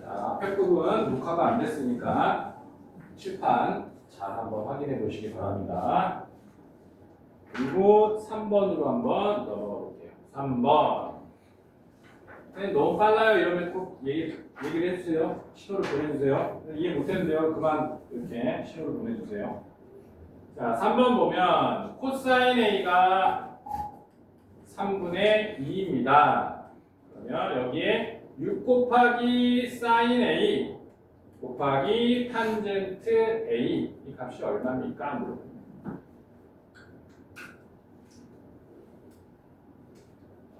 자, 앞에 부분 녹화가 안 됐으니까 칠판 잘 한번 확인해 보시기 바랍니다. 그리고 3번으로 한번 넘어가 볼게요. 3번. 너무 빨라요. 이러면 꼭 얘기를 해주세요. 신호를 보내주세요. 이해 못했는데요. 그만 이렇게 신호를 보내주세요. 자, 3번 보면 코사인 A가 3분의 2입니다. 그러면 여기에 6 곱하기 사인 A 곱하기 탄젠트 A 이 값이 얼마입니까? 물어봅니다.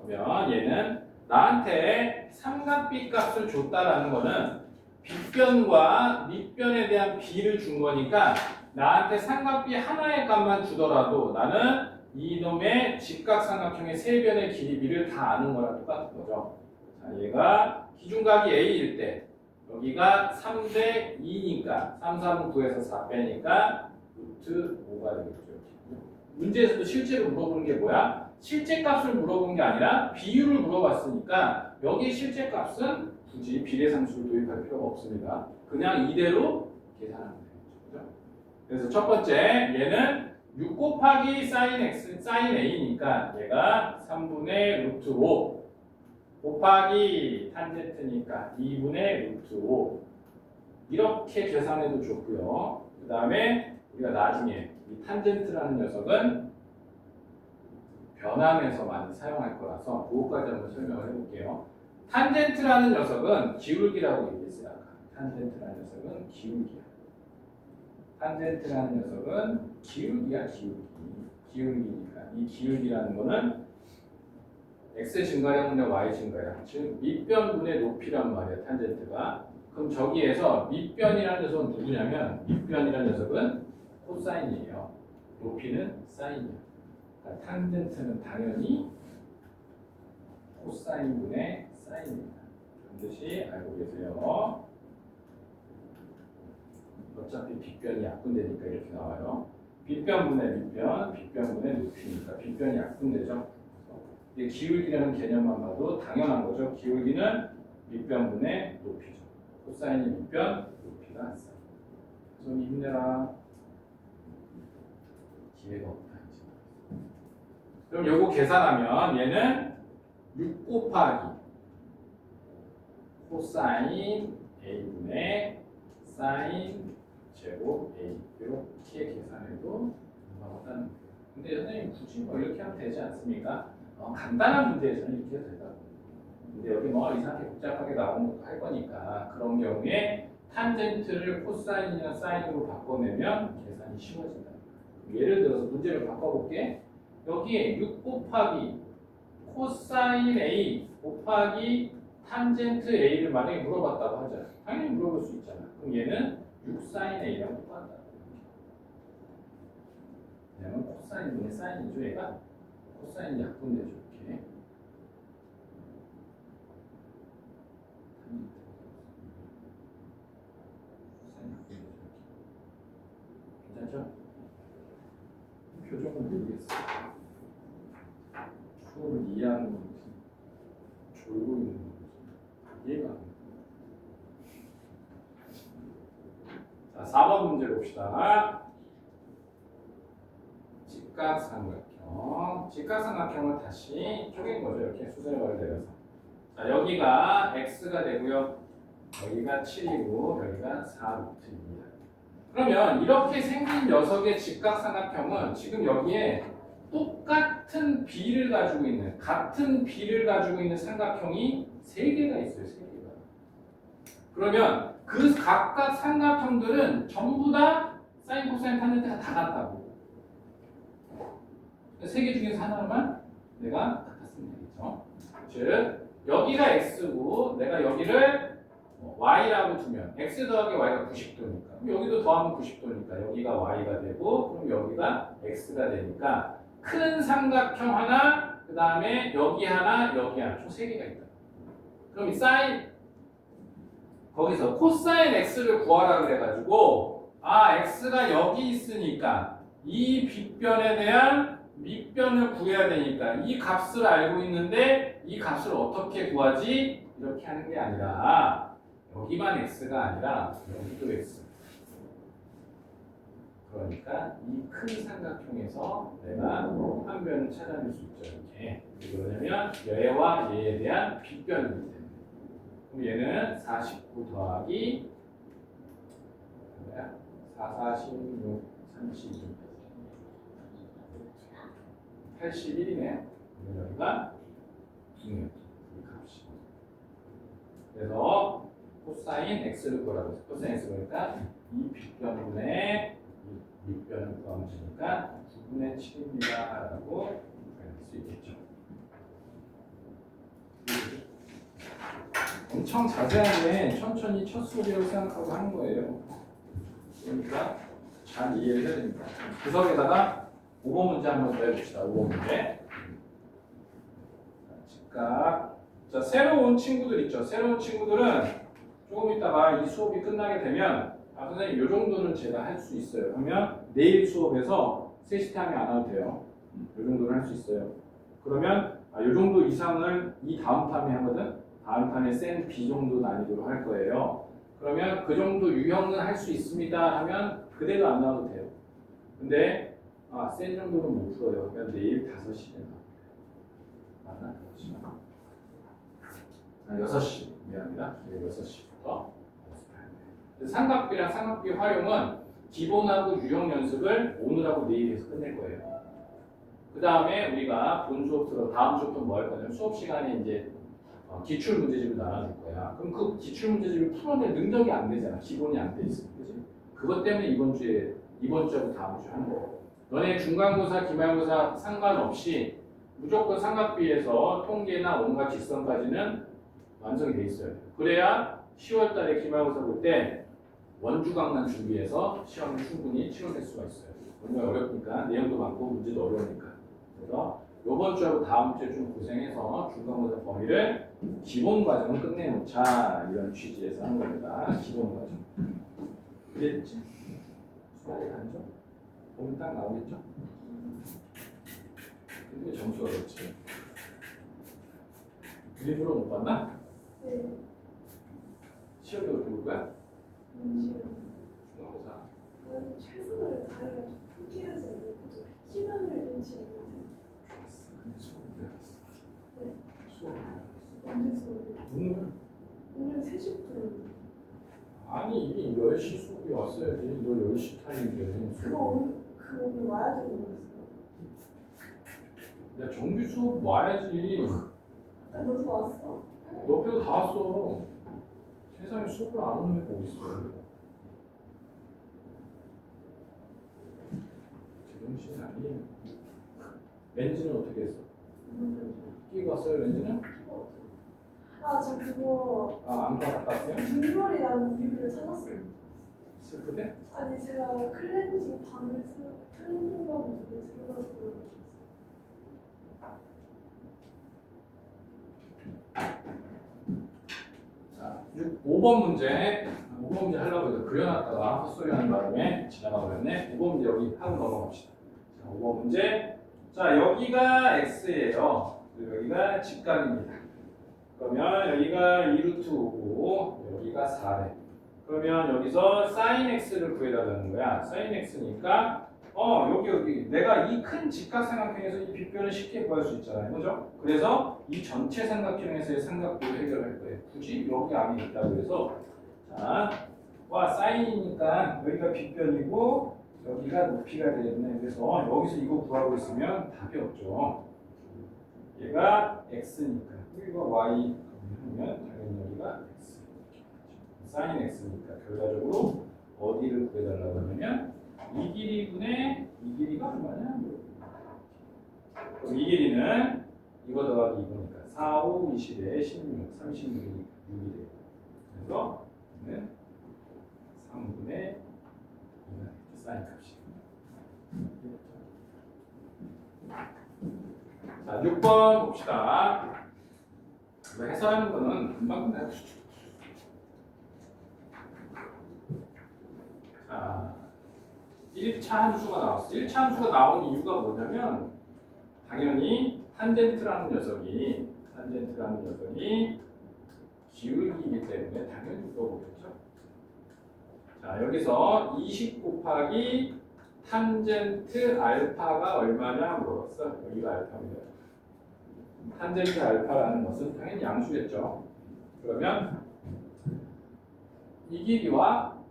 그러면 얘는 나한테 삼각비 값을 줬다라는 거는 빗변과 밑변에 대한 비를 준 거니까 나한테 삼각비 하나의 값만 주더라도 나는 이놈의 직각삼각형의 세 변의 길이 비를 다 아는 거랑 똑같은 거죠. 자, 얘가 기준각이 A일 때 여기가 3대 2니까 3, 3, 9에서 4 빼니까 루트 5가 되겠죠. 문제에서도 실제로 물어보는 게 뭐야? 실제 값을 물어본 게 아니라 비율을 물어봤으니까 여기 실제 값은 굳이 비례상수를 도입할 필요가 없습니다. 그냥 이대로 계산하면 되겠죠. 그래서 첫 번째 얘는 6 곱하기 사인 x, 사인 a니까 얘가 3분의 루트 5 곱하기 탄젠트니까 2분의 루트 5 이렇게 계산해도 좋고요. 그 다음에 우리가 나중에 이 탄젠트라는 녀석은 변함에서 많이 사용할 거라서 그것까지 한번 설명을 해볼게요. 탄젠트라는 녀석은 기울기라고 얘기했어요. 탄젠트라는 녀석은 기울기야. 탄젠트라는 녀석은 기울기야, 기울기. 기울기니까 이 기울기라는 거는 x 증가량분의 y 증가량, 즉 밑변분의 높이란 말이야, 탄젠트가. 그럼 저기에서 밑변이라는 녀석은 누구냐면 밑변이라는 녀석은 코사인이에요. 높이는 사인이야. 그러니까 탄젠트는 당연히 코사인분의 사인입니다. 반드시 알고 계세요. 어차피 빗변이 약분되니까 이렇게 나와요. 빗변분의 밑변, 빗변분의 높이니까 빗변이 약분되죠. 이게 기울기라는 개념만 봐도 당연한 거죠. 기울기는 밑변분의 높이죠. 코사인이 밑변, 높이가 사인. 좀 힘내라. 기회가 없다. 그럼 요거 계산하면 얘는 6 곱하기 코사인 A분의 사인 제곱 A 이렇게 계산해도 나왔다는 거예요. 근데 선생님 굳이 뭐 이렇게 하면 되지 않습니까? 간단한 문제에서는 이렇게 해도 되다. 근데 여기 뭐 이상하게 복잡하게 나오는 것도 할 거니까 그런 경우에 탄젠트를 코사인이나 사인으로 바꿔내면 계산이 쉬워진다. 예를 들어서 문제를 바꿔볼게. 여기에 6 곱하기 코사인 A 곱하기 탄젠트 A를 만약에 물어봤다고 하잖아. 당연히 물어볼 수 있잖아. 그럼 얘는 6사인 A랑 똑같다. 왜냐면 코사인분의 사인이죠. 얘가 코사인 약분되죠. 이렇게. 괜찮죠? 표정은 모르겠어요. 수업을 이해하는 건지 졸고 있는 건지 이해가 안 돼요. 자, 4번 문제 봅시다. 직각삼각형. 직각삼각형을 다시 쪼갠 거죠. 이렇게 수직을 내려서. 자, 여기가 x가 되고요. 여기가 7이고 여기가 4루트입니다. 그러면 이렇게 생긴 녀석의 직각삼각형은 지금 여기에 똑같은 비를 가지고 있는 같은 비를 가지고 있는 삼각형이 3개가 있어요. 3개가. 그러면 그 각각 삼각형들은 전부 다 사인, 코사인, 탄젠트가 다 같다고. 3개 중에서 하나만 내가 갖다 쓰면 되겠죠. 즉 여기가 x고 내가 여기를 y라고 두면 x 더하기 y가 90도니까 그럼 여기도 더하면 90도니까 여기가 y가 되고 그럼 여기가 x가 되니까 큰 삼각형 하나 그 다음에 여기 하나 여기 하나 총 3개가 있다. 그럼 이 사인 거기서 코사인 x를 구하라 그래가지고 x가 여기 있으니까 이 빗변에 대한 밑변을 구해야 되니까 이 값을 알고 있는데 이 값을 어떻게 구하지? 이렇게 하는 게 아니라 여기만 x가 아니라 여기도 x. 그러니까 이 큰 삼각형에서 내가 한 변을 찾아낼 수 있죠. 이렇게. 그러냐면 얘와 얘에 대한 빗변이기 때문에. 그럼 얘는 49 더하기 4, 46, 32, 81이네요. 여기가 6. 그래서 코사인 x를 구하라고 했어요. 코사인 x 그러니까 이 빗변분의 이 밑변을 구하면 되니까 9분의 7입니다. 라고 알 수 있겠죠. 엄청 자세하게 천천히 첫 수업이라고 생각하고 하는 거예요. 그러니까 잘 이해를 해야 됩니다. 구석에다가 5번 문제 한번 더 해봅시다. 5번 문제. 즉각. 자, 새로운 친구들 있죠. 새로운 친구들은 조금 있다가 이 수업이 끝나게 되면 선생님 이 정도는 제가 할 수 있어요. 그러면 내일 수업에서 3시 타임이 안 와도 돼요. 이 정도는 할 수 있어요. 그러면 이 정도 이상을 이 다음 타임에 하거든. 다음 타임에 센 B 정도 난이도로 할 거예요. 그러면 그 정도 유형은 할 수 있습니다 하면 그대로 안 나와도 돼요. 근데 센 정도는 못 풀어요. 그러면 내일 5시에 맞나? 6시 미안합니다. 내일 6시부터 삼각비랑 삼각비 활용은 기본하고 유형 연습을 오늘하고 내일 해서 끝낼 거예요. 그 다음에 우리가 본 수업 들어 다음 수업도 뭐 할 거냐면 수업 시간에 이제 기출 문제집을 나눠줄 거야. 그럼 그 기출 문제집을 풀어낼 능력이 안 되잖아. 기본이 안 돼 있어. 그지? 그것 때문에 이번 주하고 다음 주에 하는 거야. 너네 중간고사, 기말고사 상관없이 무조건 삼각비에서 통계나 온갖 직선까지는 완성이 돼 있어요. 그래야 10월 달에 기말고사 볼 때 원주각만 준비해서 시험을 충분히 치러낼 수가 있어요. 정말 어렵니까? 내용도 많고 문제도 어려우니까. 그래서 이번 주하고 다음 주에 좀 고생해서 중간고사 범위를 기본 과정을 끝내놓자 이런 취지에서 한 겁니다. 기본 과정. 이해됐지? 수학에 간죠? 보면 딱 나오겠죠? 근데 점수가 그렇지. 일부러 못 봤나? 네. 시험이 어떻게 볼 거야? 중간고사. 중간고사. 최선을 다해가지고 포기하지 않고 시간을 잃지 않고. 근데 수업이 네. 수업이 언제 수업이? 오늘 3시부터. 아니 이게 10시 수업이 왔어야지. 너 10시 타임인데 그거 오늘 와야 되는 거였어요. 야 정규 수업 와야지. 너도 왔어? 너 빼고 다 왔어. 세상에 수업을 안 오는 애가 어딨어. 제정신이 아니에요. 렌즈는 어떻게 했어? 끼고 왔어요 렌즈는? 저 그거 안 갖다 왔어요? 눈물이 나는 비비를 찾았어요. 슬프대? 아니 제가 클렌징 밤을 클렌징 밤을 들어가서 자, 5번 문제. 5번 문제 하려고 해서 그려놨다가 헛소리 하는 바람에 지나가 버렸네. 5번 문제 여기 하고 넘어갑시다. 자, 5번 문제. 자, 여기가 x예요. 그리고 여기가 직각입니다. 그러면 여기가 2루트 5고 여기가 4래. 그러면 여기서 sin x를 구해달라는 거야. sin x니까 여기 내가 이 큰 직각삼각형에서 이 빗변을 쉽게 구할 수 있잖아요. 그죠? 그래서 이 전체 삼각형에서의 삼각비를 해결할 거예요. 굳이 여기 안에 있다고 해서 자, 사인이니까 여기가 빗변이고 여기가 높이가 되겠네. 그래서 여기서 이거 구하고 있으면 답이 없죠. 얘가 x니까 여기가 y 하면 당연히 여기가 x. sin x니까 결과적으로 어디를 구해달라고 하냐면 이 길이분의 이 길이가 얼마냐? 그럼 이 길이는 이거 더하기 이거니까 4, 5, 20에 16, 36이 6이 돼요. 그래서 는 3분의 2가 사인 값이. 자, 6번 봅시다. 이거 해설하는 거는 금방 끝나요. 자, 1차 함수가 나왔어. 1차 함수가 나온 이유가 뭐냐면 당연히 탄젠트라는 녀석이 기울기이기 때문에 당연히 물어보겠죠. 자, 여기서 20 곱하기 탄젠트 알파가 얼마냐 물어봤어. 여기가 알파입니다. 탄젠트 알파라는 것은 당연히 양수겠죠. 그러면 이 길이와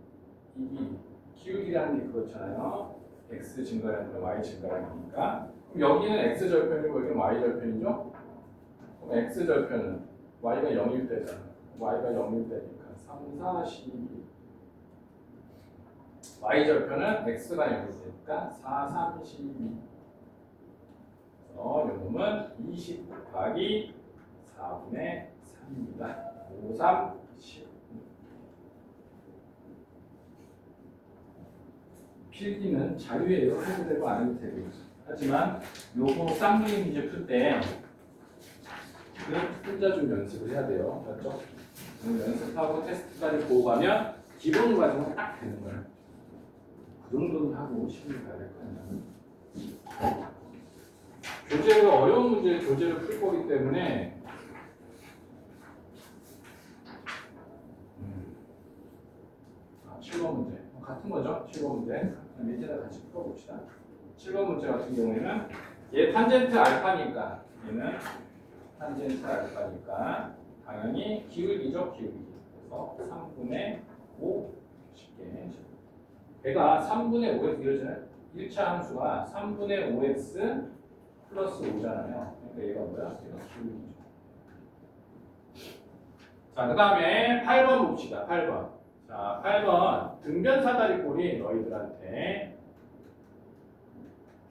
이 길이, 기울기라는 게 그렇잖아요. x 증가량과 y 증가량이니까. 그럼 여기는 x 절편이고 여기는 y 절편이죠. 그럼 x 절편은 y가 0일 때잖아. y가 0일 때니까 3, 4, 12. y 절편은 x가 0일 때니까 4, 3, 12. 요놈은 20 곱하기 4분의 3입니다. 5, 3, 10. 필기는 자유예요. 해도 되고 안 해도 되고. 하지만 요거 쌍둥이 문제 풀 때 혼자 좀 연습을 해야 돼요. 맞죠? 연습하고 테스트까지 보고 가면 기본 과정은 딱 되는 거예요. 그 정도는 하고 시험을 가야 될 거예요. 교재가 어려운 문제 교재를 풀 거기 때문에 7번 문제 같은 거죠. 7번 문제 밑에다 같이 풀어봅시다. 7번 문제 같은 경우에는 얘 탄젠트 알파니까 얘는 탄젠트 알파니까 당연히 기울기죠. 기울기. 그래서 3분의 5 쉽게 얘가 3분의 5x 이러잖아요. 1차 함수가 3분의 5x 플러스 5잖아요. 그러니까 얘가 뭐야? 얘가 기울기죠. 자, 그 다음에 8번 봅시다. 8번. 자, 8번. 등변 사다리꼴이 너희들한테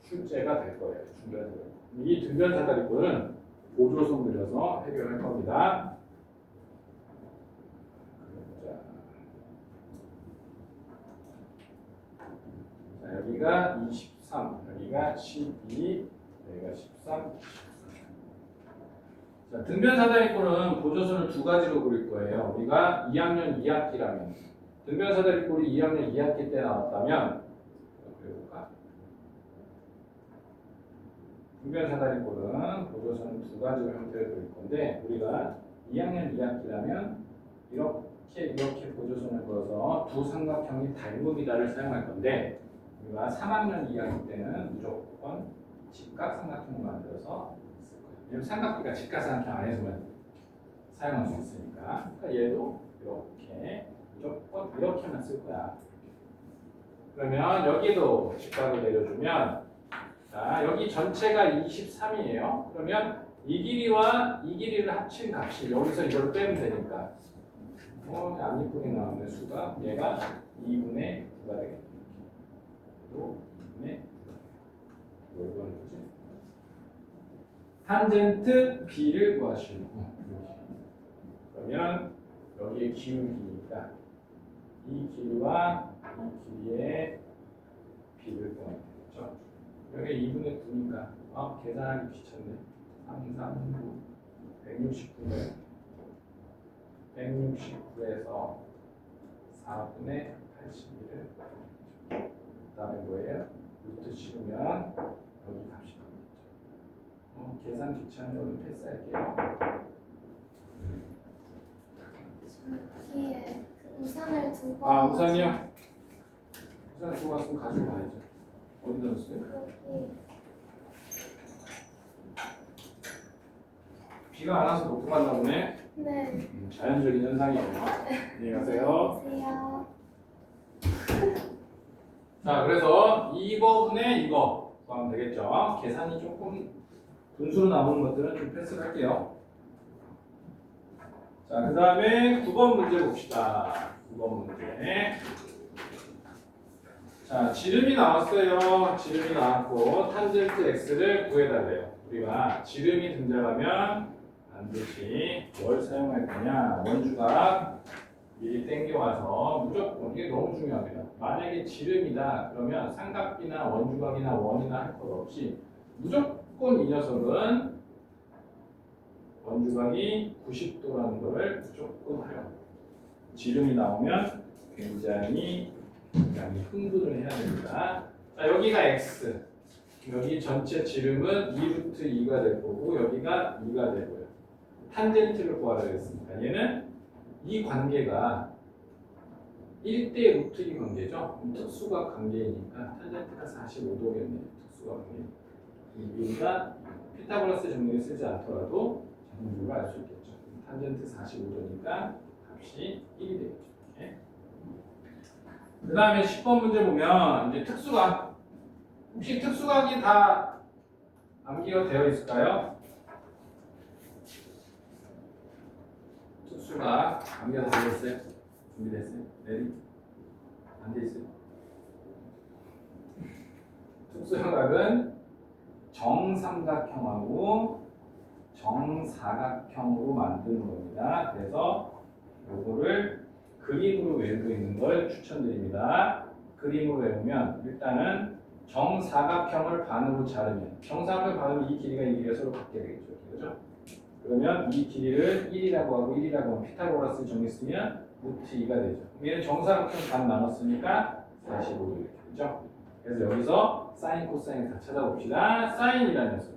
출제가 될 거예요. 이 등변 사다리꼴은 보조선 그려서 해결할 겁니다. 자, 여기가 23, 여기가 12, 여기가 13, 14. 자, 등변 사다리꼴은 보조선을 두 가지로 그릴 거예요. 우리가 2학년 2학기라면 등변 사다리꼴이 2학년 2학기 때 나왔다면 그려볼까? 등변 사다리꼴은 보조선을 두 가지로 형태를 그릴 건데 우리가 2학년 2학기라면 이렇게 보조선을 그어서 두 삼각형이 닮음이다를 사용할 건데 우리가 3학년 2학기 때는 무조건 직각삼각형을 만들어서 쓸 거예요. 왜냐면 삼각기가 직각삼각형 안에서만 사용할 수 있으니까. 그러니까 얘도 이렇게 무조건 이렇게만 쓸 거야. 그러면 여기도 직각을 내려주면 자, 여기 전체가 23이에요. 그러면 이 길이와 이 길이를 합친 값이 여기서 이걸 빼면 되니까 안 이쁘게 나오는 수가 얘가 2분의 9가 되겠다. 또 2분의 9. 뭘 구하는 거지? 탄젠트 B를 구하시는 거. 그러면 여기에 기울기니까 이 길이와 이 길이의 B를 구하면 되겠죠. 여기 2분의 9니까 계산하기 귀찮네. 3, 3, 9, 169네. 169에서 4분의 81을 그 다음에 뭐예요? 루트 씌우면 여기 값이 나오겠죠. 계산 귀찮은 거는 패스할게요. 여기에 그 우산을 두 번. 우산이요? 우산 두고 왔으면 가지고 가야죠. 어디다 놨어요? 여기. 비가 안 와서 놓고 갔나 보네. 네. 자연적인 현상이에요. 안녕히 가세요. 안녕하세요. 자, 그래서 이거분의 이거 구하면 되겠죠. 계산이 조금 분수로 나오는 것들은 좀 패스를 할게요. 자, 그 다음에 9번 문제 봅시다. 9번 문제. 자, 지름이 나왔어요. 지름이 나왔고 탄젠트 x를 구해달래요. 우리가 지름이 등장하면 반드시 뭘 사용할 거냐? 원주각 미리 땡겨와서 무조건 이게 너무 중요합니다. 만약에 지름이다 그러면 삼각비나 원주각이나 원이나 할 것 없이 무조건 이 녀석은 원주각이 90도라는 것을 무조건 해요. 지름이 나오면 굉장히 흥분을 해야 됩니다. 자, 여기가 x. 여기 전체 지름은 2루트 2가 될 거고 여기가 2가 되고요. 탄젠트를 구하라 했으니까 얘는 이 관계가 1대 루트 2 관계죠. 특수각 관계이니까 탄젠트가 45도겠네요. 특수각 관계. 우리가 피타고라스 정리를 쓰지 않더라도 정리를 알 수 있겠죠. 탄젠트 45도니까 값이 1이 되겠죠. 이렇게. 그 다음에 10번 문제 보면 이제 특수각. 혹시 특수각이 다 암기가 되어 있을까요? 특수각 암기가 다 되어 있어요? 준비됐어요? 레디? 안 돼 있어요? 특수각은 정삼각형하고 정사각형으로 만드는 겁니다. 그래서 요거를 그림으로 외우고 있는 걸 추천드립니다. 그림으로 외우면 일단은 정사각형을 반으로 자르면 정사각형을 반으로 이 길이가 이 길이가 서로 같게 되겠죠. 그렇죠? 그러면 이 길이를 1이라고 하고 1이라고 하면 피타고라스 정리 쓰면 루트 2가 되죠. 얘는 정사각형 반 나눴으니까 45도 이렇게 되죠. 그래서 여기서 사인, 코사인 다 찾아봅시다. 사인이라는 녀석.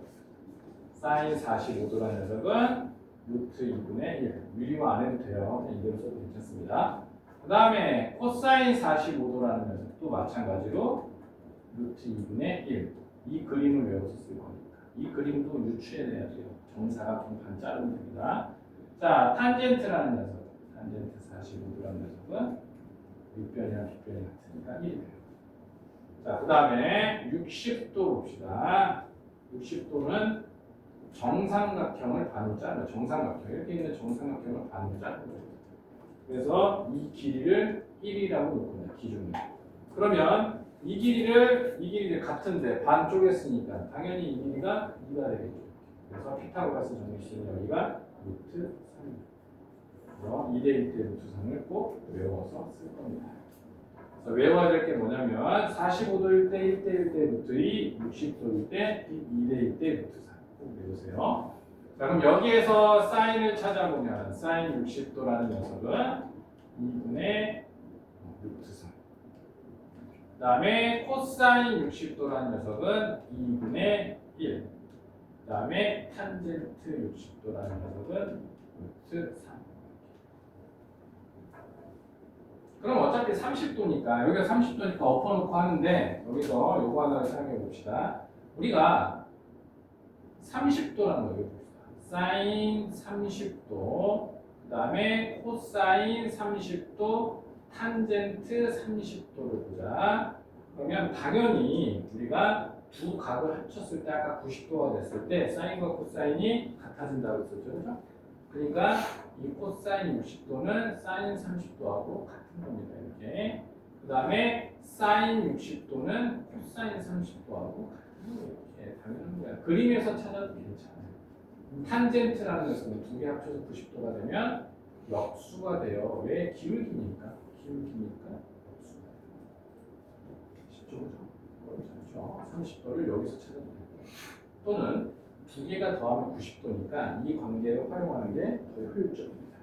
사인 45도라는 녀석은 루트 2분의 1. 미리만 안 해도 돼요. 그냥 이대로 써도 괜찮습니다. 그 다음에 코사인 45도라는 녀석도 마찬가지로 루트 2분의 1. 이 그림을 외워서 쓸 거니까. 이 그림도 유추해내야 돼요. 정사각형 반 자르면 됩니다. 자, 탄젠트라는 녀석. 탄젠트 45도라는 녀석은 윗변이랑 뒷변이 같으니까 1이 돼요. 자, 그 다음에 60도 봅시다. 60도는 정삼각형을 반으로 자르는 정삼각형. 이렇게 있는 정삼각형을 반으로 자르는 거예요. 그래서 이 길이를 1이라고 놓거든요. 기준으로. 그러면 이 길이를 같은데 반 쪼갰으니까 당연히 이 길이가 2가 되겠죠. 그래서 피타고라스 정리식은 여기가 루트 3입니다. 그래서 2대 1대 루트 3을 꼭 외워서 쓸 겁니다. 그래서 외워야 될 게 뭐냐면 45도일 때 1대 1대 루트 2, 60도일 때 2대 1대 루트 3 꼭 외우세요. 자, 그럼 여기에서 사인을 찾아보면 사인 60도라는 녀석은 2분의 루트 3. 그 다음에 코사인 60도라는 녀석은 2분의 1. 그 다음에 탄젠트 60도라는 녀석은 루트 3. 그럼 어차피 30도니까 여기가 30도니까 엎어놓고 하는데 여기서 요거 하나를 사용해 봅시다. 우리가 30도라는 거 봅시다. 사인 30도, 그 다음에 코사인 30도, 탄젠트 30도를 보자. 그러면 당연히 우리가 두 각을 합쳤을 때 아까 90도가 됐을 때 사인과 코사인이 같아진다고 했었죠. 그렇죠? 그러니까 이 코사인 60도는 사인 30도하고 같은 겁니다. 이렇게. 그 다음에 사인 60도는 코사인 30도하고 같은 거예요. 이렇게 당연한 거야. 그림에서 찾아도 괜찮아요. 탄젠트라는 것은 두 개 합쳐서 90도가 되면 역수가 돼요. 왜? 기울기니까. 기울기니까 역수가 돼요. 쉽죠? 그렇죠? 30도를 여기서 찾아도 돼요. 또는 두 개가 더하면 90도니까 이 관계를 활용하는 게 더 효율적입니다.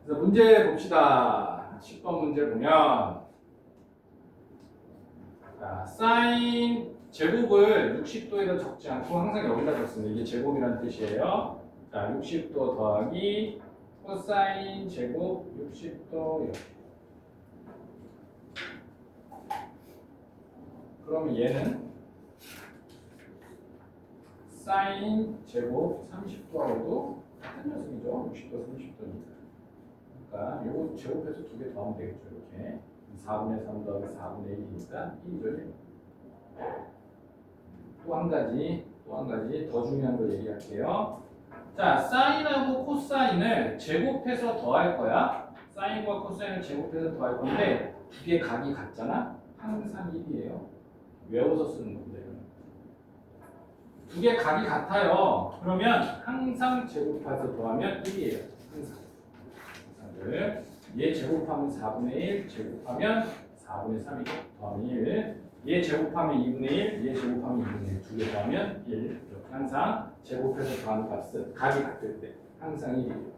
그래서 문제 봅시다. 10번 문제 보면 자, 사인 제곱을 60도에다 적지 않고 항상 여기다 적습니다. 이게 제곱이라는 뜻이에요. 자, 60도 더하기 코사인 제곱 60도 이렇게. 그러면 얘는 사인 제곱 30도하고도 같은 녀석이죠. 60도 30도니까. 그러니까 요거 제곱해서 두 개 더하면 되겠죠. 이렇게 4분의 3 더하기 4분의 1이니까 1이죠. 또 한 가지 더 중요한 걸 얘기할게요. 자, 사인하고 코사인을 제곱해서 더할 거야. 사인과 코사인을 제곱해서 더할 건데 두 개 각이 같잖아. 항상 1이에요. 외워서 쓰는 겁니다. 두 개 각이 같아요. 그러면 항상 제곱해서 더하면 1이에요. 항상. 얘 제곱하면 4분의 1, 제곱하면 4분의 3이고 더하면 1. 얘 제곱하면 2분의 1, 얘 제곱하면 2분의 1. 두 개 더하면 1. 이렇게 항상 제곱해서 더하는 값은 각이 같을 때 항상 1이에요.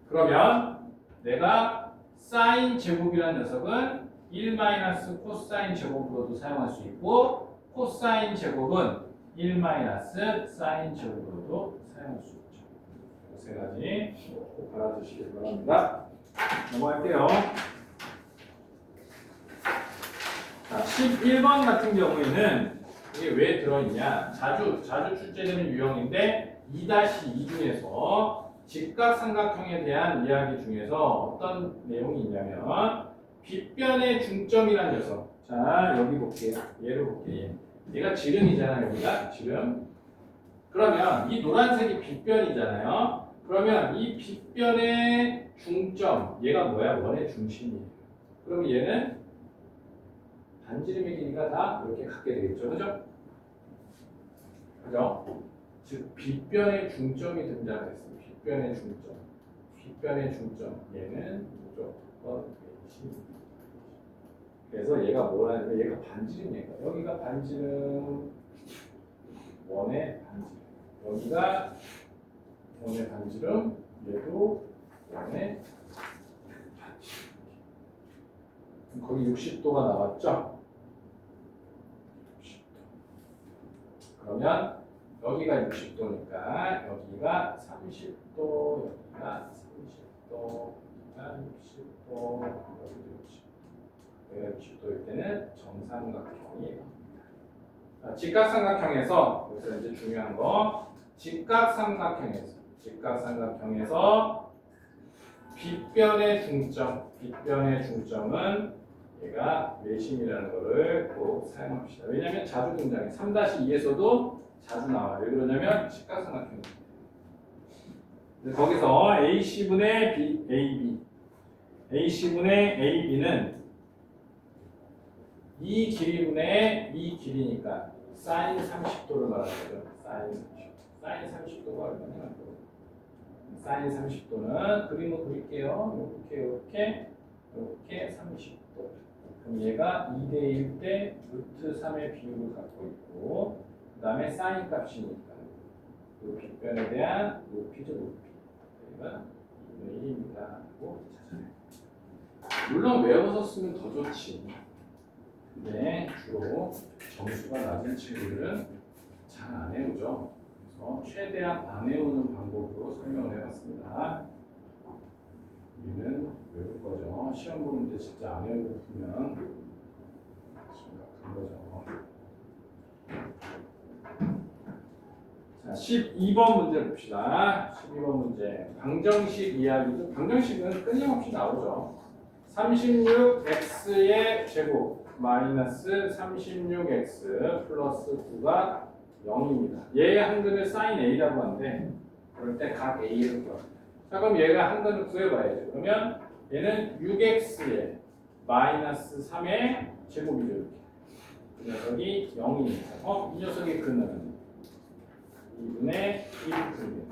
그러면 내가 사인 제곱이라는 녀석은 1 마이너스 코사인 제곱으로도 사용할 수 있고 코사인 제곱은 1 마이너스 사인 제곱으로도 사용할 수 있죠. 세 가지 꼭 알아두시길 바랍니다. 넘어갈게요. 자, 11번 같은 경우에는 이게 왜 들어있냐? 자주 출제되는 유형인데 2-2 중에서 직각삼각형에 대한 이야기 중에서 어떤 내용이 있냐면 빗변의 중점이라는 녀석. 자, 여기 볼게요. 얘를 볼게요. 얘가 지름이잖아요. 여기가 지름. 그러면 이 노란색이 빗변이잖아요. 그러면 이 빗변의 중점, 얘가 뭐야? 원의 중심이에요. 그럼 얘는 반지름의 길이가 다 이렇게 갖게 되겠죠. 그죠? 그죠? 즉, 빗변의 중점이 등장했습니다. 빗변의 중점. 빗변의 중점. 얘는 무조건 중심입니다. 그래서 얘가 뭐라냐면 얘가 반지름이니까 여기가 반지름, 원의 반지름. 여기가 원의 반지름, 얘도 원의 반지름. 거기 60도가 나왔죠? 60도. 그러면 여기가 60도니까 여기가 30도, 여기가 30도, 여기가 60도, 여기도 60도. 여기가 60도일 때는 정삼각형이 나옵니다. 직각삼각형에서 여기서 이제 중요한 거 직각삼각형에서 빗변의 중점은 얘가 외심이라는 거를 꼭 사용합시다. 왜냐하면 자주 등장해. 3-2에서도 자주 나와요. 왜 그러냐면 직각삼각형이기 때문에. 거기서 AC분의 AB, AC분의 AB는 이 길이분의 이 길이니까 사인 30도를 말하죠. 사인 30도가 얼마냐? 사인 30도는 그림을 그릴게요. 이렇게 30도. 그럼 얘가 2대1 때 루트 3의 비율을 갖고 있고, 그 다음에 사인 값이니까 이 빗변에 대한 높이죠, 높이. 얘가 2분의 1입니다. 하고 찾아내요. 물론 외워서 쓰면 더 좋지. 근데 주로 점수가 낮은 친구들은 잘 안 외우죠. 그래서 최대한 안 외우는 방법으로 설명을 해봤습니다. 우리는 외울 거죠. 시험 보는데 진짜 안 외우고 보면 심각한 거죠. 자, 12번 문제 봅시다. 12번 문제. 방정식 이야기도, 방정식은 끊임없이 나오죠. 36x의 제곱 마이너스 36x 플러스 9가 0입니다. 얘의 한근을 sin a라고 하는데 그럴 때 각 a를 구합니다. 자, 그럼 얘가 한근을 구해봐야죠. 그러면 얘는 6x의 마이너스 3의 제곱이죠. 이렇게. 이 녀석이 0이니까 이 녀석의 근은 2분의 1입니다.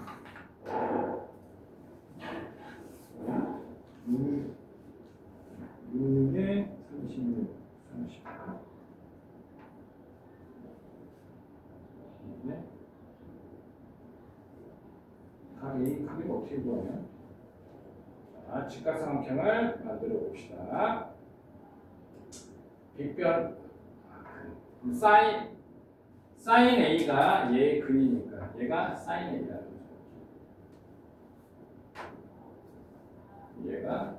6에 36, 30. 네. 각이 크기를 어떻게 구하냐? 자, 직각삼각형을 만들어 봅시다. 빗변 사인 a가 얘의 근이니까 얘가 사인 a라는 거죠. 얘가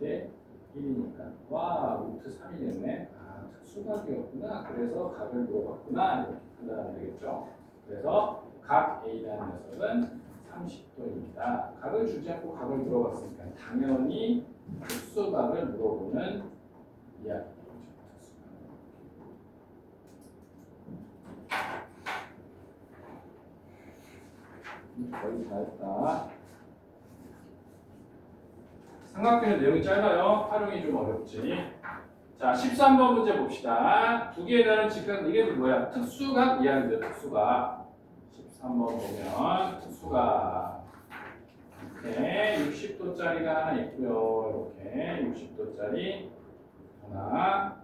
2대 1이니까 와 루트 3이 됐네. 아, 수각이었구나. 그래서 각을 물어봤구나. 이렇게 판단하면 되겠죠. 그래서 각 A라는 녀석은 30도입니다. 각을 주지 않고 각을 물어봤으니까 당연히 특수각을 물어보는 이야기죠. 거의 다 했다. 삼각형의 내용이 짧아요. 활용이 좀 어렵지. 자, 13번 문제 봅시다. 두 개에 다른 직각, 이게 뭐야? 특수각 이야기죠, 특수각. 13번 보면, 특수각. 이렇게 60도짜리가 하나 있고요. 이렇게 60도짜리 하나.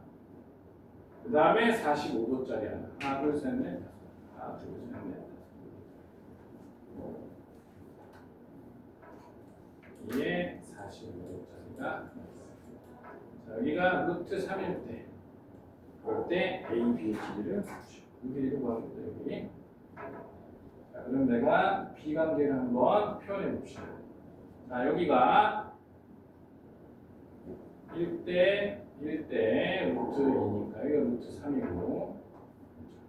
그 다음에 45도짜리 하나. 하나, 둘, 셋, 넷. 하나, 둘, 셋, 넷. 이게 45도짜리가 자, 여기가 루트 3일 때 그럴 때 A, B의 길이를 이 길이로 구합니다. 여기 자, 그럼 내가 비관계를 한번 표현해 봅시다. 자, 여기가 1대 1대 루트 2니까 여기가 루트 3이고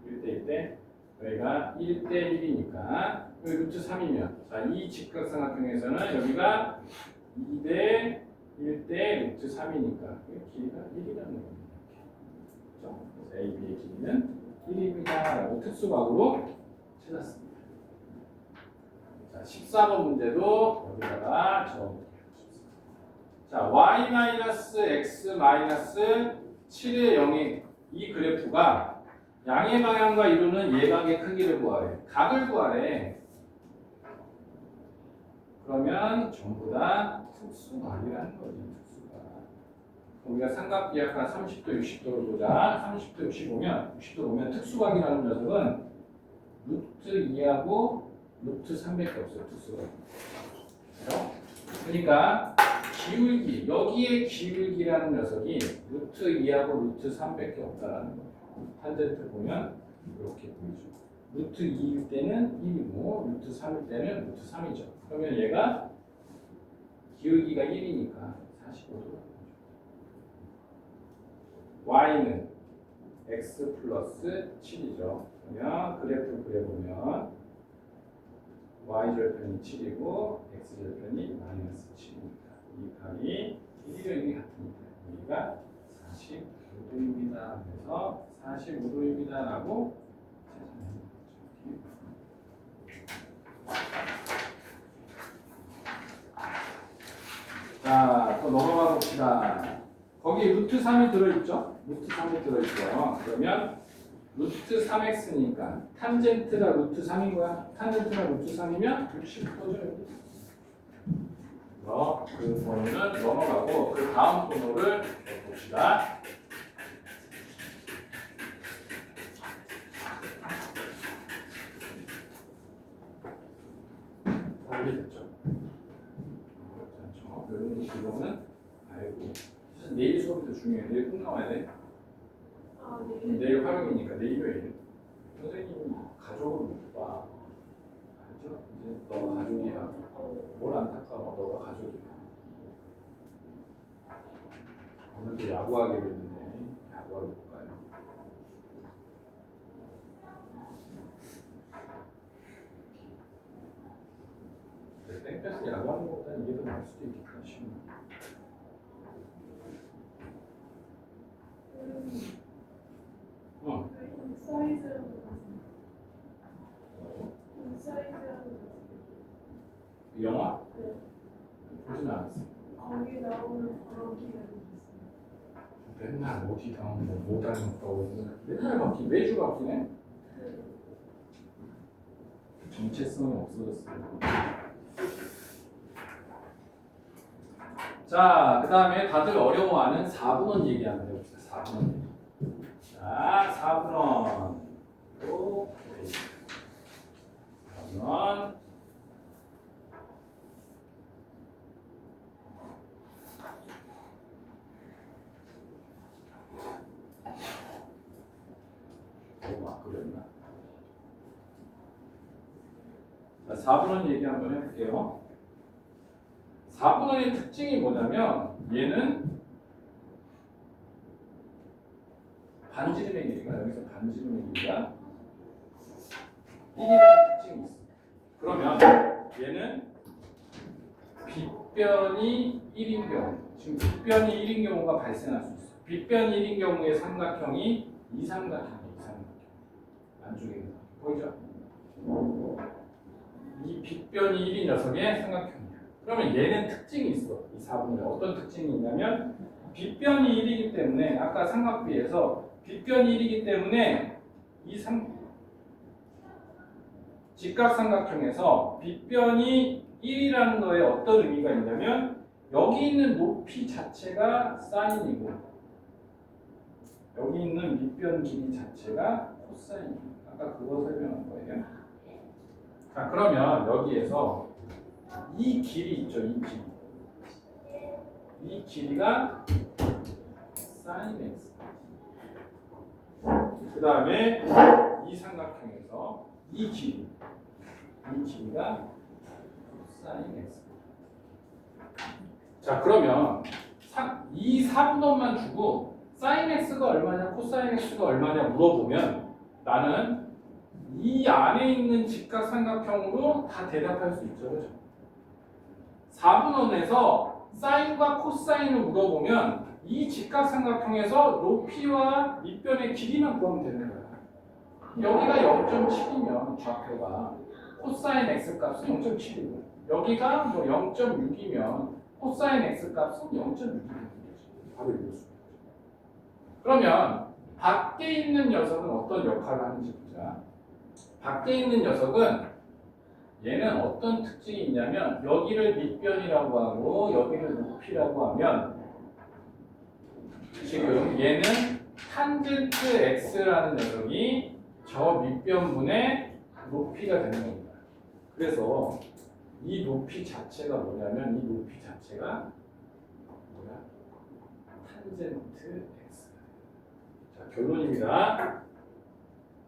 1대 1대 여기가 1대 1이니까 여기 루트 3이면 자, 이 직각삼각형에서는 여기가 2대 1대 루트 3이니까 길이가 1이라는 겁니다. 그렇죠? 그래서 AB의 길이는 1입니다. 라고 특수각으로 찾았습니다. 자, 14번 문제도 여기다가 적어볼게요. 자, y-x-7의 0의 이 그래프가 양의 방향과 이루는 예각의 크기를 구하래. 각을 구하래. 그러면 전부 다 특수각이라는 거지. 특수각. 우리가 삼각비 아까 30도, 60도를 보자. 30도, 60도 보면 특수각이라는 녀석은 루트 2하고 루트 3밖에 없어요. 특수각. 그렇죠? 그러니까 기울기, 여기에 기울기라는 녀석이 루트 2하고 루트 3밖에 없다라는 거예요. 탄젠트 보면 이렇게 보이죠. 루트 2일 때는 1이고 루트 3일 때는 루트 3이죠. 그러면 얘가 기울기가 1이니까 45도로 y는 x 플러스 7이죠. 그러면 그래프 그려보면 y절편이 7이고 x절편이 마이너스 7입니다. 이 각이 1이 같으니까 여기가 45도입니다. 그래서 45도입니다. 라고 찾아내는 거죠. 자, 또 넘어가 봅시다. 거기 루트 3이 들어있죠? 루트 3이 들어있죠. 그러면 루트 3x니까 탄젠트가 루트 3인 거야. 탄젠트가 루트 3이면 60도죠. 그 번호는 넘어가고 그 다음 번호를 봅시다. 이게 됐죠? 그렇죠. 이런 기본은 알고. 내일 수업도 중요해. 내일 꼭 나와야 돼. 아, 네. 내일 화요일이니까 내일 요일. 선생님이 가족을 못 봐. 알죠? 이제 너가 가족이야. 뭘 안타까워. 너가 가족이야. 오늘도 야구하게 됐는데 야구하러 못 가요. 땡볕에 야구하는 것보다 이게 더 나을 수도 있겠다 싶네. 인사이드라는 거 같습니다. 인사이드라는 거 같습니다. 영화? 네. 보진 않았어. 거기 나오는 그런 기능이 있습니다. 맨날 어디 나오는 뭐 닮았다고 맨날 바뀌 매주 바뀌네. 정체성이 없어졌어요. 자, 그 다음에 다들 어려워하는 4분원 얘기 한번 해봅시다. 4분원 얘기. 자, 4분원. 또 4분원. 막 그랬나? 자, 4분원 얘기 한번 해볼게요. 4분원의 특징이 뭐냐면 얘는 반지름의 길이가 여기서 반지름의 길이가 1이라는 특징이 있어. 그러면 얘는 빗변이 1인 경우, 지금 빗변이 1인 경우가 발생할 수 있어. 빗변이 1인 경우에 삼각형이 이삼각형이에요. 이삼각형. 안쪽에 있는 보이죠? 이 빗변이 1인 녀석의 삼각형이야. 그러면 얘는 특징이 있어. 이 4분의 어떤 특징이 있냐면 빗변이 1이기 때문에 아까 삼각비에서 빗변이 1이기 때문에 이 직각삼각형에서 빗변이 1이라는 거에 어떤 의미가 있냐면 여기 있는 높이 자체가 사인이고 여기 있는 밑변 길이 자체가 코사인이에요. 아까 그거 설명한 거예요. 자, 그러면 여기에서 이 길이 있죠, 이 길이. 이 길이가 sin x. 그 다음에 이 삼각형에서 이 길이. 이 길이가 코사인 x. 자, 그러면 이 4분원만 주고 사인 x가 얼마냐, 코사인 x가 얼마냐 물어보면 나는 이 안에 있는 직각삼각형으로 다 대답할 수 있죠. 그죠? 4분원에서 사인과 코사인을 물어보면 이 직각삼각형에서 높이와 밑변의 길이만 구하면 되는 거야. 여기가 0.7이면 좌표가 코사인 x 값은 0.7이고 여기가 뭐 0.6이면 코사인 x 값은 0.6이 되는 거지. 바로 이럴 수 있죠. 그러면 밖에 있는 녀석은 어떤 역할을 하는지 보자. 밖에 있는 녀석은 얘는 어떤 특징이 있냐면 여기를 밑변이라고 하고 여기를 높이라고 하면 지금 얘는 탄젠트 x라는 녀석이 저 밑변분의 높이가 되는 겁니다. 그래서 이 높이 자체가 뭐냐면 이 높이 자체가 뭐야? 탄젠트 x. 자, 결론입니다.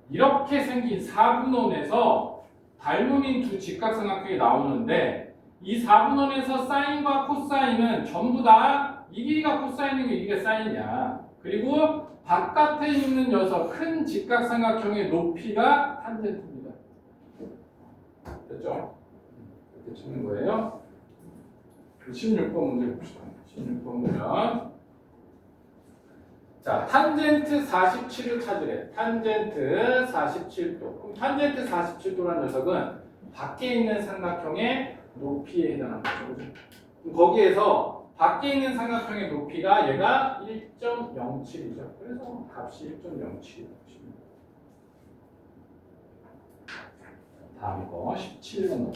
이렇게 생긴 4분원에서 닮음인 두 직각삼각형이 나오는데 이 4분원에서 사인과 코사인은 전부 다 이 길이가 코사인이고 이 길이가 사인이야. 그리고 바깥에 있는 녀석 큰 직각삼각형의 높이가 탄젠트입니다. 됐죠? 이렇게 찍는 거예요. 16번 문제 봅시다. 16번 보면 자, 탄젠트 47을 찾으래. 탄젠트 47도. 그럼 탄젠트 47도라는 녀석은 밖에 있는 삼각형의 높이에 해당하는 거죠. 그럼 거기에서 밖에 있는 삼각형의 높이가 얘가 1.07이죠. 그래서 값이 1.07이라고 보시면 돼요. 다음 거 17번.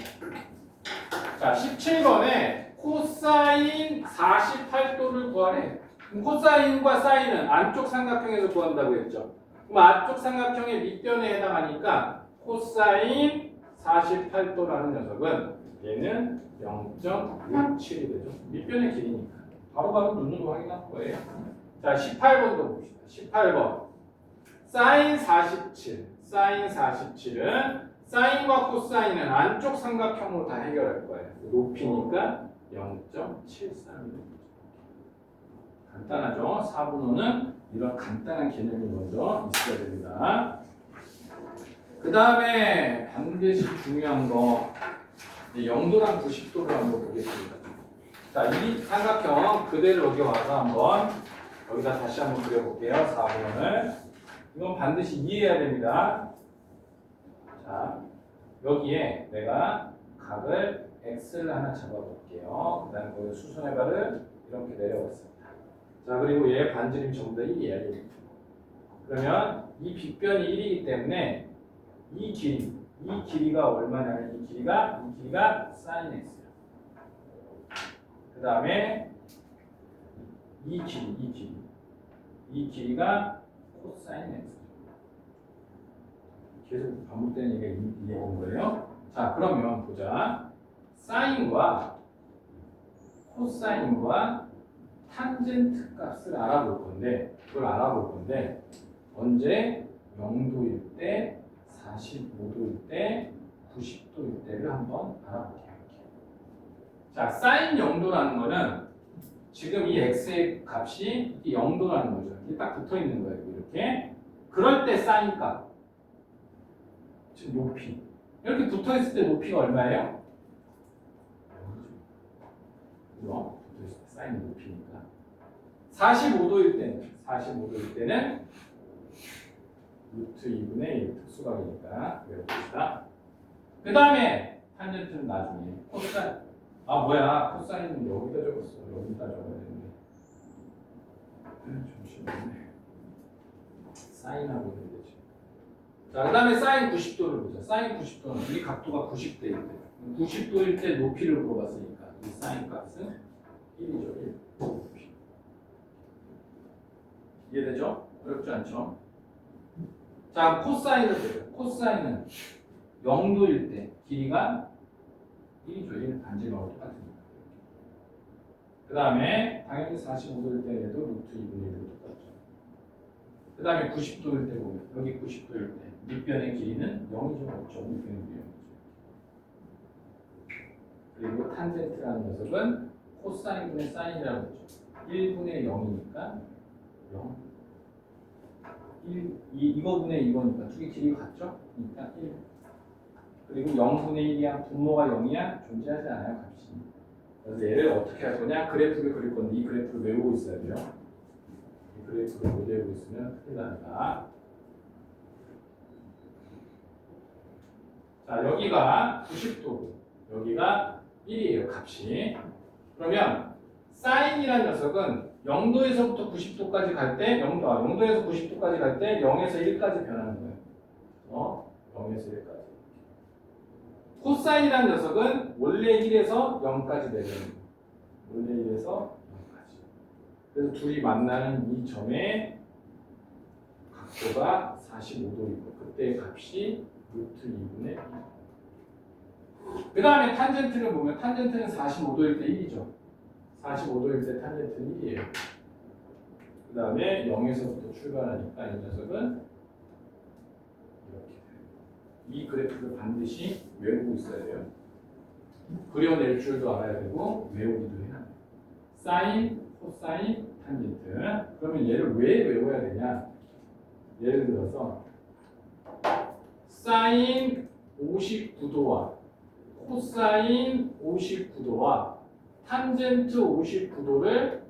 자, 17번에 코사인 48도를 구하래. 그럼 코사인과 사인은 안쪽 삼각형에서 구한다고 했죠. 그럼 안쪽 삼각형의 밑변에 해당하니까 코사인 48도라는 녀석은 얘는 0.67이 되죠. 밑변의 길이니까. 바로바로 눈으로 확인할 거예요. 자, 18번도 봅시다. 18번. 사인 47. 사인 47은 사인과 코사인은 안쪽 삼각형으로 다 해결할 거예요. 높이니까 0.73입니다. 간단하죠? 4분호는 이런 간단한 개념이 먼저 있어야 됩니다. 그 다음에 반드시 중요한 거 영도랑 90도를 한번 보겠습니다. 자, 이 삼각형 그대로 여기 와서 한번 여기다 다시 한번 그려볼게요. 4분원을. 이건 반드시 이해해야 됩니다. 자, 여기에 내가 각을 x를 하나 잡아볼게요. 그 다음에 거기 수선해발을 이렇게 내려봤습니다. 자, 그리고 얘 반지름 전부 다 1이야. 1. 그러면 이 빗변이 1이기 때문에 이 길이가 얼마냐면 이 길이가 sin x야. 그 다음에 이 길이가 cosine x. 계속 반복되는 얘기가 이해된 거예요. 자, 그러면 보자. 사인과 코사인과 탄젠트 값을 알아볼 건데, 그걸 알아볼 건데 언제 0도일 때, 45도일 때, 90도일 때를 한번 알아볼게요. 자, 사인 0도라는 거는 지금 이 x의 값이 0도라는 거죠. 이게 딱 붙어 있는 거예요. 이렇게. 그럴 때 사인 값. 지금 높이. 이렇게 붙어 있을 때 높이가 얼마예요? 이거 붙어 있을 때 사인 높이니까. 45도일 때는 루트 2분의 1 특수각이니까 외워봅시다. 그 다음에 탄젠트는 나중에 코사인. 아, 뭐야, 코사인은 여기다 적었어. 여기다 적어야 되는데. 잠시만요. 사인하고 있는데 지금. 자, 그 다음에 사인 90도를 보자. 사인 90도는 이 각도가 90도일 때. 90도일 때 높이를 물어봤으니까 이 사인 값은 1이죠. 1. 높이. 이해되죠? 어렵지 않죠? 자, 코사인을 보죠. 코사인은 0도일 때 길이가 1이죠. 1 반지름하고 똑같으니까. 그 다음에 당연히 45도일 때에도 루트 2분의 1로 똑같죠. 그 다음에 90도일 때 보면 여기 90도일 때 밑변의 길이는 0이죠. 없죠. 밑변의 길이 0이죠. 그리고 탄젠트라는 녀석은 코사인분의 사인이라고 했죠. 1분의 0이니까 0. 이거분의 이거니까 두 개 길이가 같죠? 그러니까 1. 그리고 0분의 1이야 분모가 0이야 존재하지 않아요 값이. 그래서 얘를 어떻게 할 거냐? 그래프를 그릴 건데 이 그래프를 외우고 있어야 돼요. 이 그래프를 못 외우고 있으면 큰일 납니다. 자, 여기가 90도고 여기가 1이에요 값이. 그러면 사인이라는 녀석은 0도에서부터 90도까지 갈 때 0도에서 90도까지 갈 때 0에서 1까지 변하는 거예요. 0에서 1까지. 코사인이라는 녀석은 원래 1에서 0까지 내려오는 거예요. 원래 1에서 0까지. 그래서 둘이 만나는 이 점의 각도가 45도이고 그때의 값이 루트 2분의 1. 그 다음에 탄젠트를 보면 탄젠트는 45도일 때 1이죠. 45도일 때 탄젠트는 1이에요. 그 다음에 0에서부터 출발하니까 이 녀석은 이렇게 돼요. 이 그래프를 반드시 외우고 있어야 돼요. 그려낼 줄도 알아야 되고 외우기도 해야 돼요. 사인, 코사인, 탄젠트. 그러면 얘를 왜 외워야 되냐? 예를 들어서 사인 59도와 코사인 59도와 탄젠트 59도를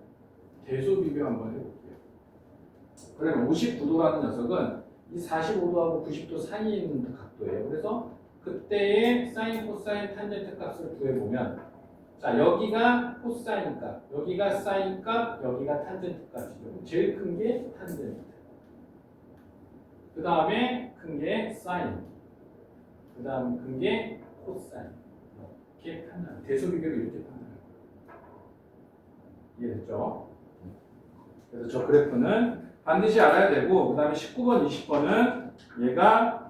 대소 비교 한번 해볼게요. 그러면 59도라는 녀석은 이 45도하고 90도 사이에 있는 각도예요. 그래서 그때의 사인, 코사인, 탄젠트 값을 구해보면 자 여기가 코사인 값, 여기가 사인 값, 여기가 탄젠트 값이죠. 제일 큰 게 탄젠트. 그 다음에 큰 게 사인. 그 다음 큰 게 코사인. 이렇게 판단. 대소 비교를 이렇게 판단해요. 이해됐죠? 그래서 저 그래프는 반드시 알아야 되고 그 다음에 19번, 20번은 얘가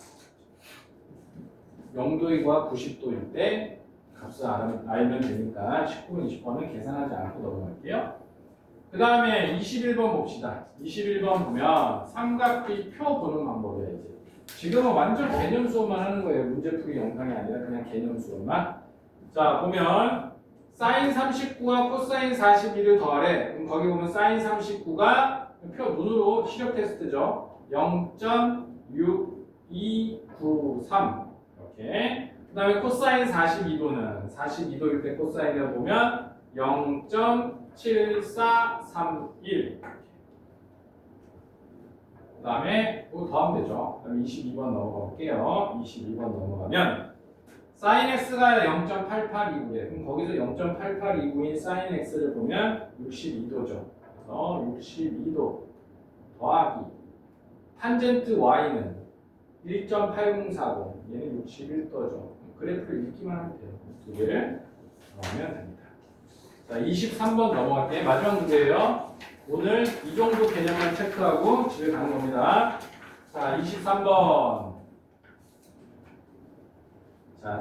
0도이고 90도일 때 값을 알면 되니까 19번, 20번은 계산하지 않고 넘어갈게요. 그 다음에 21번 봅시다. 21번 보면 삼각비 표 보는 방법이에요. 이제. 지금은 완전 개념 수업만 하는 거예요. 문제풀이 영상이 아니라 그냥 개념 수업만. 자 보면 사인 39와 코사인 42를 더하래. 그럼 거기 보면 사인 39가 표 눈으로 시력 테스트죠. 0.6293 이렇게. 그 다음에 코사인 42도는 42도일 때 코사인을 보면 0.7431 그 다음에 또 더하면 되죠. 그럼 22번 넘어가 볼게요. 22번 넘어가면 사인 x가 0.8829래. 그럼 거기서 0.8829인 사인 x를 보면 62도죠. 그래서 62도 더하기 탄젠트 y는 1.8040 얘는 61도죠. 그래프를 읽기만 하면 돼요. 두 개를 넣으면 됩니다. 자, 23번 넘어갈게요. 마지막 문제예요. 오늘 이 정도 개념만 체크하고 집에 가는 겁니다. 자, 23번. 자,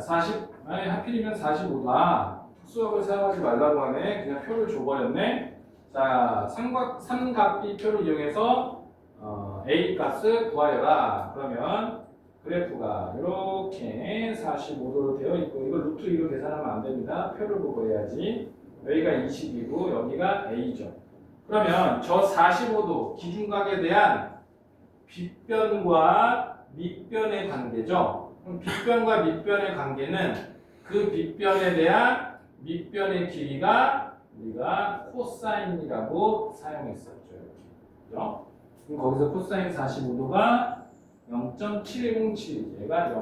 아니, 하필이면 45다. 수학을 사용하지 말라고 하네. 그냥 표를 줘버렸네. 자, 삼각비 표를 이용해서 A 값을 구하여라. 그러면 그래프가 이렇게 45도로 되어 있고, 이거 루트 2로 계산하면 안 됩니다. 표를 보고 해야지. 여기가 20이고, 여기가 A죠. 그러면 저 45도 기준각에 대한 빗변과 밑변의 관계죠. 그럼 빗변과 밑변의 관계는 그 빗변에 대한 밑변의 길이가 우리가 코사인이라고 사용했었죠. 그죠? 그럼 거기서 코사인 45도가 0.707, 얘가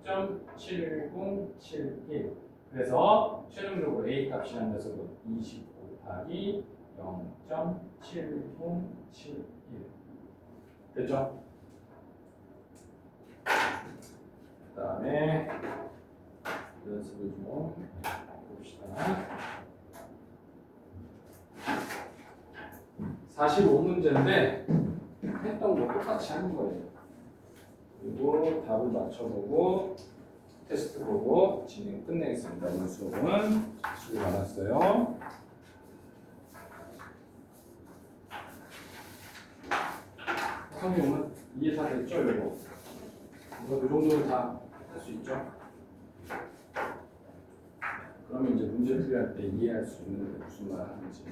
0.7071. 그래서 최종적으로 A 값이라는 녀석은 20 곱하기 0.7071. 됐죠? 그 다음에 연습을 좀 봅시다. 45문제인데 했던 거 똑같이 하는 거예요. 그리고 답을 맞춰보고 테스트 보고 진행 끝내겠습니다. 오늘 수업은 수고 많았어요. 선생님은 이해 다 됐죠? 이거 이 정도는 다 할 수 있죠? 그럼 그러면 이제 문제 풀이할 때 이해할 수 있는데 무슨 말 하는지.